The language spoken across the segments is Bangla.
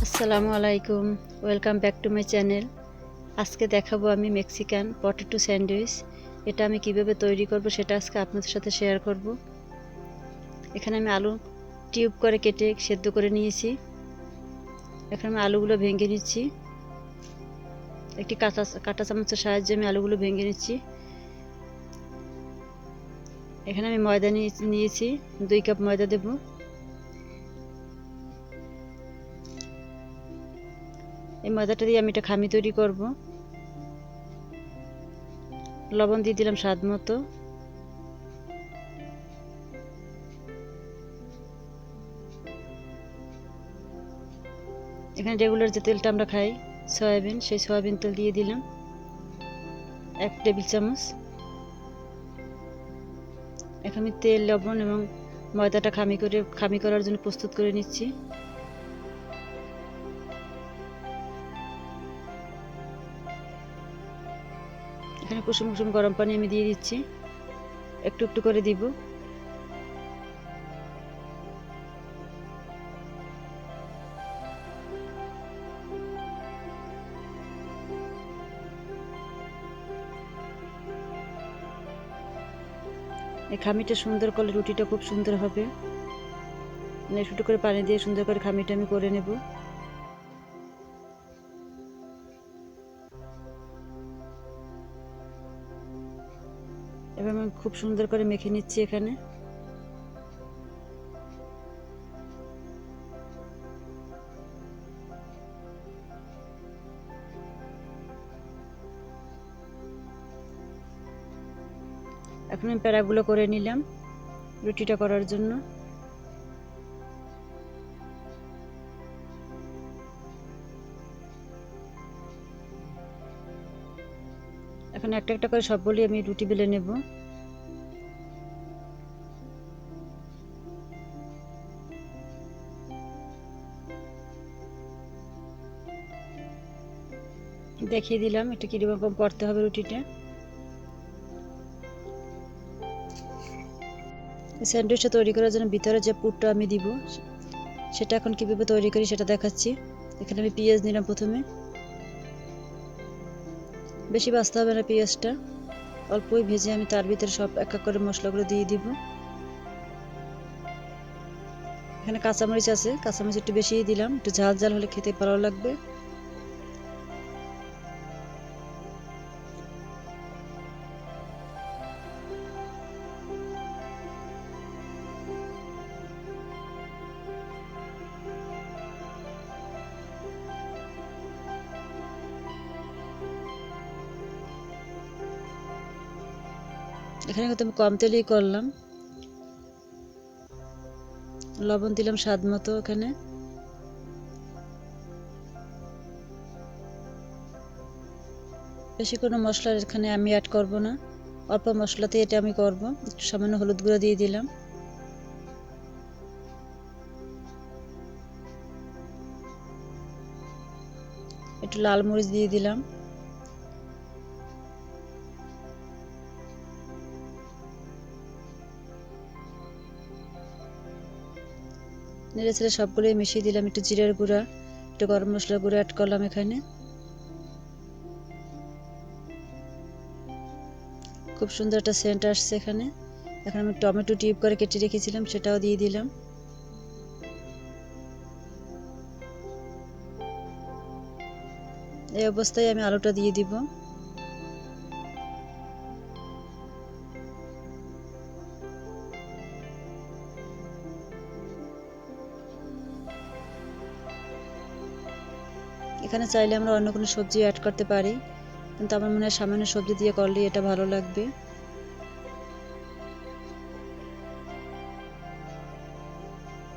আসসালামু আলাইকুম, welcome back to my channel. আজকে দেখাবো আমি মেক্সিকান পটেটো স্যান্ডউইচ। এটা আমি কিভাবে তৈরি করব সেটা আজকে আপনাদের সাথে শেয়ার করব। এখানে আমি আলু টিউব করে কেটে সেদ্ধ করে নিয়েছি। এখন আমি আলুগুলো ভেঙে নিচ্ছি। একটি কাঁটা চামচের সাহায্যে আমি আলুগুলো ভেঙে নিচ্ছি। এখানে আমি ময়দা নিয়েছি, 2 কাপ ময়দা দেব। এই ময়দাটা দিয়ে আমি একটা খামি তৈরি করব। লবণ দিয়ে দিলাম স্বাদ মতো। এখানে রেগুলার যে তেলটা আমরা খাই সয়াবিন, সেই সয়াবিন তেল দিয়ে দিলাম 1 টেবিল চামচ। এখন আমি তেল, লবণ এবং ময়দাটা খামি করার জন্য প্রস্তুত করে নিচ্ছি। এখানে কুসুম কুসুম গরম পানি আমি দিয়ে দিচ্ছি, একটু একটু করে দিব। এই খামিটা সুন্দর করলে রুটিটা খুব সুন্দর হবে। একটু করে পানি দিয়ে সুন্দর করে খামিটা আমি করে নেব। এবার আমি খুব সুন্দর করে মেখে নিচ্ছি। এখানে এখন আমি প্যারাগুলো করে নিলাম রুটিটা করার জন্য। এখন একটা একটা করে সবগুলি আমি রুটি বেলে নেব। দেখিয়ে দিলাম এটা কিরকম করতে হবে রুটিটা। স্যান্ডউইচটা তৈরি করার জন্য ভিতরে যে পুরটা আমি দিব সেটা এখন কিভাবে তৈরি করি সেটা দেখাচ্ছি। এখানে আমি পেঁয়াজ নিলাম প্রথমে। বেশি ভাজতে হবে না পেঁয়াজটা, অল্পই ভেজে আমি তার ভিতরে সব এক এক করে মশলাগুলো দিয়ে দিব। এখানে কাঁচামরিচ আছে, কাঁচামরিচ একটু বেশিই দিলাম, একটু ঝাল ঝাল হলে খেতে ভালো লাগবে। এখানে কিন্তু আমি কম তেলেই করলাম। লবণ দিলাম স্বাদ মতো। এখানে বেশি কোনো মশলা এখানে আমি অ্যাড করব না, অল্প মশলাতে এটা আমি করব। একটু সামান্য হলুদ গুঁড়ো দিয়ে দিলাম। একটু লাল মরিচ দিয়ে দিলাম। নেড়ে ছেড়ে সবগুলোই মিশিয়ে দিলাম। একটু জিরার গুঁড়া, একটু গরম মশলার গুঁড়ো অ্যাড করলাম এখানে। খুব সুন্দর একটা সেন্ট আসছে এখানে। এখন আমি টমেটো টিউব করে কেটে রেখেছিলাম সেটাও দিয়ে দিলাম। এই অবস্থায় আমি আলুটা দিয়ে দিব। এখানে চাইলে আমরা অন্য কোনো সবজি অ্যাড করতে পারি, কিন্তু আমার মনে হয় সামান্য সবজি দিয়ে করলে এটা ভালো লাগবে।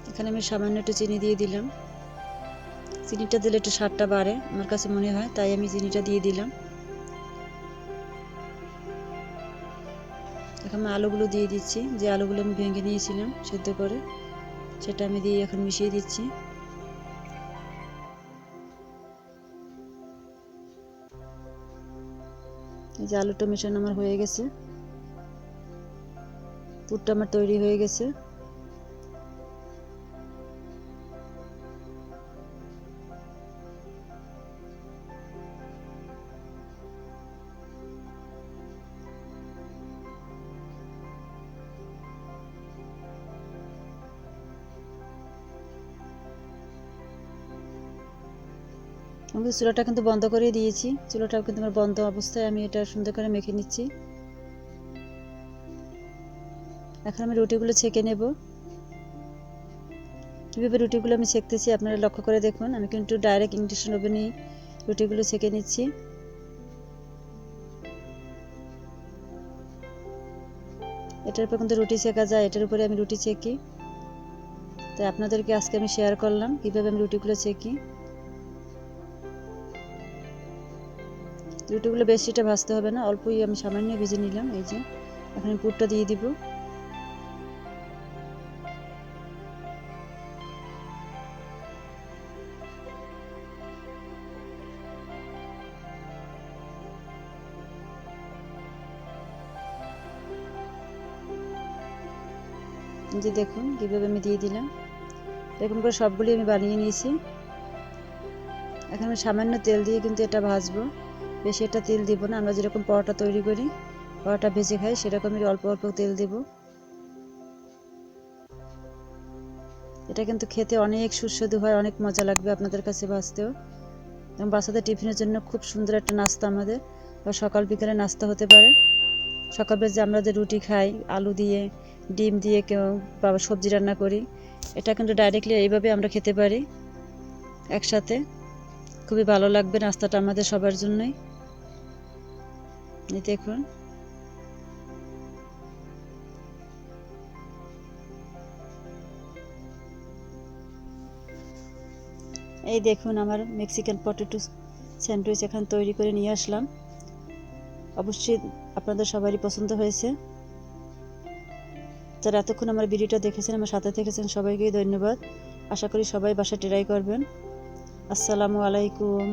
এখানে আমি সামান্য একটু চিনি দিয়ে দিলাম। চিনিটা দিলে একটু স্বাদটা বাড়ে আমার কাছে মনে হয়, তাই আমি চিনিটা দিয়ে দিলাম। এখন আমি আলুগুলো দিয়ে দিচ্ছি, যে আলুগুলো আমি ভেঙে নিয়েছিলাম সেদ্ধ করে, সেটা আমি দিয়ে এখন মিশিয়ে দিচ্ছি। এই যে আলুটা মেশানো আমার হয়ে গেছে, পুরটা আমার তৈরি হয়ে গেছে। আমি চুলাটা কিন্তু বন্ধ করে দিয়েছি, চুলাটাও কিন্তু আমার বন্ধ অবস্থায় আমি এটা সুন্দর করে মেখে নিচ্ছি। এখন আমি রুটিগুলো ছেঁকে নেব। কীভাবে রুটিগুলো আমি ছেঁকতেছি আপনারা লক্ষ্য করে দেখুন। আমি কিন্তু ডাইরেক্ট ইন্ডাকশন ওভেনেই রুটিগুলো ছেঁকে নিচ্ছি। এটার উপর কিন্তু রুটি ছেঁকা যায়, এটার উপরে আমি রুটি ছেঁকি। তাই আপনাদেরকে আজকে আমি শেয়ার করলাম কীভাবে আমি রুটিগুলো ছেঁকি। রুটিগুলো বেশিটা ভাজতে হবে না, অল্পই আমি সামান্য ভেজে নিলাম। এই যে এখন আমি পুরটা দিয়ে দিব। যে দেখুন কীভাবে আমি দিয়ে দিলাম। এরকম করে সবগুলি আমি বানিয়ে নিয়েছি। এখন আমি সামান্য তেল দিয়ে কিন্তু এটা ভাজবো, বেশি এটা তেল দিব না। আমরা যেরকম পরোটা তৈরি করি, পরোটা ভেজে খাই, সেরকমই অল্প অল্প তেল দেব। এটা কিন্তু খেতে অনেক সুস্বাদু হয়, অনেক মজা লাগবে আপনাদের কাছে ভাজতেও। এবং বাচ্চাদের টিফিনের জন্য খুব সুন্দর একটা নাস্তা আমাদের, বা সকাল বিকালে নাস্তা হতে পারে। সকালে যে আমরা যে রুটি খাই আলু দিয়ে, ডিম দিয়ে, কেউ বা সবজি রান্না করি, এটা কিন্তু ডাইরেক্টলি এইভাবে আমরা খেতে পারি একসাথে। খুবই ভালো লাগবে নাস্তাটা আমাদের সবার জন্যই। দেখুন এই দেখুন আমার মেক্সিকান পটেটো স্যান্ডউইচ এখন তৈরি করে নিয়ে আসলাম। অবশ্যই আপনাদের সবারই পছন্দ হয়েছে। যারা এতক্ষণ আমার ভিডিওটা দেখেছেন, আমার সাথে থেকেছেন, সবাইকেই ধন্যবাদ। আশা করি সবাই বাসায় ট্রাই করবেন। আসসালামু আলাইকুম।